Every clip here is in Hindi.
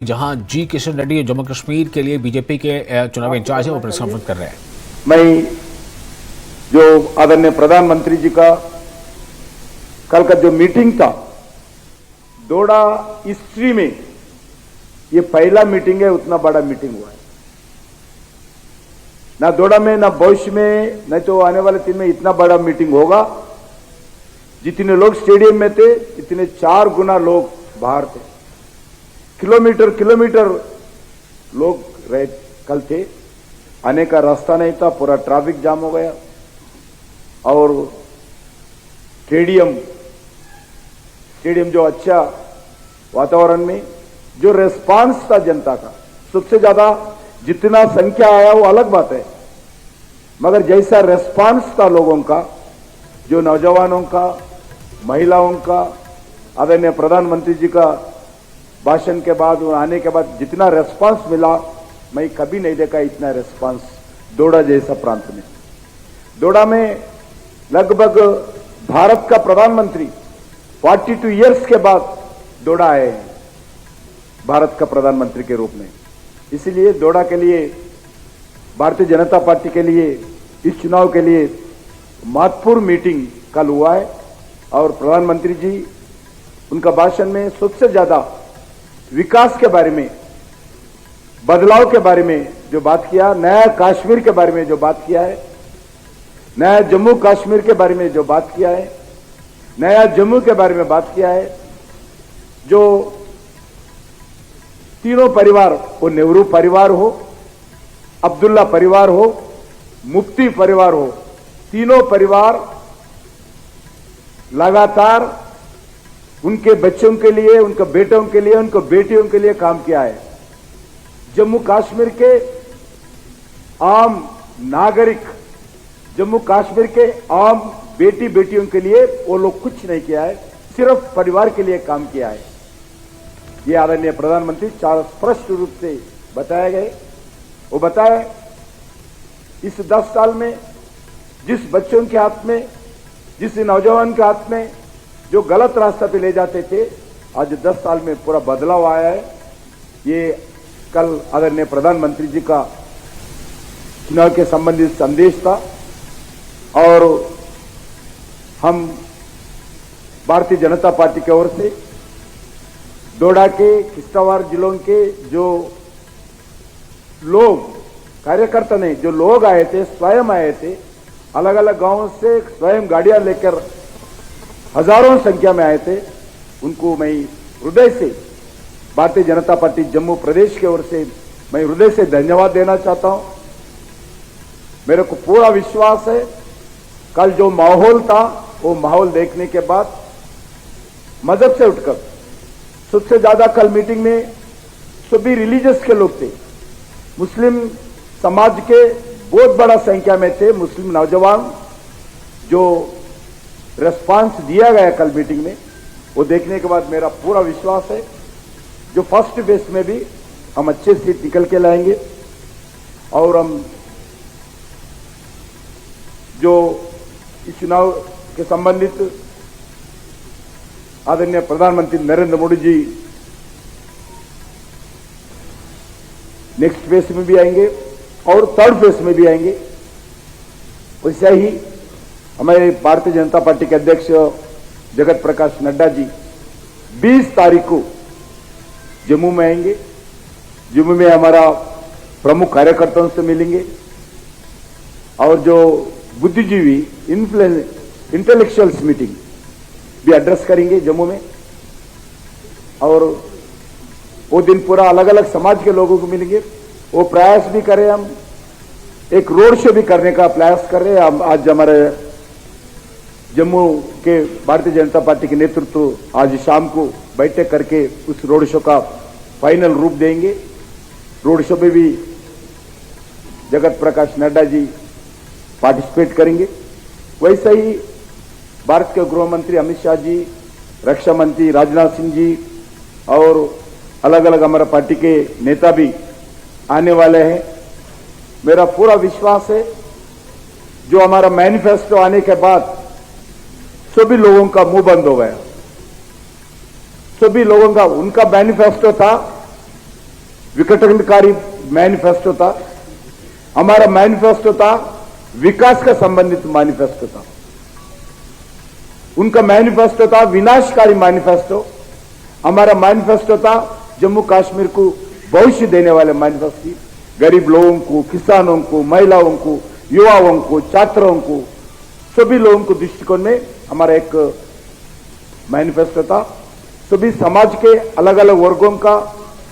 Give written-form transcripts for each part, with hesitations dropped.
जहां जी किशन रेड्डी जम्मू कश्मीर के लिए बीजेपी के चुनावी इंचार्ज है, वो प्रेस कॉन्फ्रेंस कर रहे हैं। मैं जो आदरणीय प्रधानमंत्री जी का कल का जो मीटिंग था, दोड़ा हिस्ट्री में ये पहला मीटिंग है, उतना बड़ा मीटिंग हुआ है ना दोड़ा में, ना भविष्य में, नहीं तो आने वाले दिन में इतना बड़ा मीटिंग होगा। जितने लोग स्टेडियम में थे, इतने 4 गुना लोग बाहर थे। किलोमीटर किलोमीटर लोग रहे कल थे, आने का रास्ता नहीं था, पूरा ट्रैफिक जाम हो गया। और स्टेडियम जो अच्छा वातावरण में जो रेस्पॉन्स था जनता का, सबसे ज्यादा जितना संख्या आया वो अलग बात है, मगर जैसा रेस्पॉन्स था लोगों का, जो नौजवानों का, महिलाओं का, आदरणीय प्रधानमंत्री जी का भाषण के बाद और आने के बाद जितना रेस्पॉन्स मिला, मैं कभी नहीं देखा इतना रेस्पॉन्स दोड़ा जैसा प्रांत में। दोड़ा में लगभग भारत का प्रधानमंत्री 42 इयर्स के बाद दोड़ा आए हैं भारत का प्रधानमंत्री के रूप में। इसीलिए दोड़ा के लिए, भारतीय जनता पार्टी के लिए, इस चुनाव के लिए महत्वपूर्ण मीटिंग कल हुआ है। और प्रधानमंत्री जी उनका भाषण में सबसे ज्यादा विकास के बारे में, बदलाव के बारे में जो बात किया, नया कश्मीर के बारे में जो बात किया है, नया जम्मू कश्मीर के बारे में जो बात किया है, नया जम्मू के बारे में बात किया है, जो तीनों परिवार, वो नेहरू परिवार हो, अब्दुल्ला परिवार हो, मुफ्ती परिवार हो, तीनों परिवार लगातार उनके बच्चों के लिए, उनके बेटों के लिए, उनके बेटियों के लिए काम किया है। जम्मू कश्मीर के आम नागरिक, जम्मू कश्मीर के आम बेटी बेटियों के लिए वो लोग कुछ नहीं किया है, सिर्फ परिवार के लिए काम किया है। ये आदरणीय प्रधानमंत्री चार स्पष्ट रूप से बताए गए। वो बताए इस 10 साल में जिस बच्चों के हाथ में, जिस नौजवान के हाथ में जो गलत रास्ते पे ले जाते थे, आज 10 साल में पूरा बदलाव आया है। ये कल आदरणीय प्रधानमंत्री जी का चुनाव के संबंधित संदेश था। और हम भारतीय जनता पार्टी की ओर से दोड़ा के, किश्तवाड़ जिलों के जो लोग, कार्यकर्ता नहीं, जो लोग आए थे, स्वयं आए थे, अलग अलग गांवों से स्वयं गाड़ियां लेकर हजारों संख्या में आए थे, उनको मैं हृदय से, भारतीय जनता पार्टी जम्मू प्रदेश की ओर से मैं हृदय से धन्यवाद देना चाहता हूं। मेरे को पूरा विश्वास है कल जो माहौल था, वो माहौल देखने के बाद मजहब से उठकर, सबसे ज्यादा कल मीटिंग में सभी रिलीजियस के लोग थे, मुस्लिम समाज के बहुत बड़ा संख्या में थे मुस्लिम नौजवान। जो रेस्पॉन्स दिया गया कल मीटिंग में, वो देखने के बाद मेरा पूरा विश्वास है जो फर्स्ट फेज में भी हम अच्छे से निकल के लाएंगे। और हम जो इस चुनाव के संबंधित आदरणीय प्रधानमंत्री नरेंद्र मोदी जी नेक्स्ट फेज में भी आएंगे और थर्ड फेज में भी आएंगे। वैसे ही हमारे भारतीय जनता पार्टी के अध्यक्ष जगत प्रकाश नड्डा जी 20 तारीख को जम्मू में आएंगे। जम्मू में हमारा प्रमुख कार्यकर्ताओं से मिलेंगे और जो बुद्धिजीवी, इंटेलेक्चुअल्स मीटिंग भी एड्रेस करेंगे जम्मू में। और वो दिन पूरा अलग अलग समाज के लोगों को मिलेंगे। वो प्रयास भी करें, हम एक रोड शो भी करने का प्रयास कर रहे हैं। आज हमारे जम्मू के भारतीय जनता पार्टी के नेतृत्व आज शाम को बैठक करके उस रोड शो का फाइनल रूप देंगे। रोड शो में भी जगत प्रकाश नड्डा जी पार्टिसिपेट करेंगे। वैसे ही भारत के गृह मंत्री अमित शाह जी, रक्षा मंत्री राजनाथ सिंह जी और अलग अलग हमारा पार्टी के नेता भी आने वाले हैं। मेरा पूरा विश्वास है जो हमारा मैनिफेस्टो आने के बाद सभी लोगों का मुंह बंद हो गया। सभी लोगों का, उनका मैनिफेस्टो था विघटनकारी मैनिफेस्टो था, हमारा मैनिफेस्टो था विकास का संबंधित मैनिफेस्टो था, उनका मैनिफेस्टो था विनाशकारी मैनिफेस्टो, हमारा मैनिफेस्टो था जम्मू कश्मीर को भविष्य देने वाले मैनिफेस्टो, गरीब लोगों को, किसानों को, महिलाओं को, युवाओं को, छात्रों को, सभी लोगों को दृष्टिकोण में हमारा एक मैनिफेस्टो था। सभी समाज के अलग अलग वर्गों का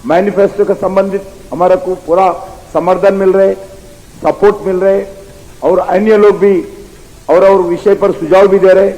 मैनिफेस्टो का संबंधित हमारा को पूरा समर्थन मिल रहे, सपोर्ट मिल रहे, और अन्य लोग भी और विषय पर सुझाव भी दे रहे।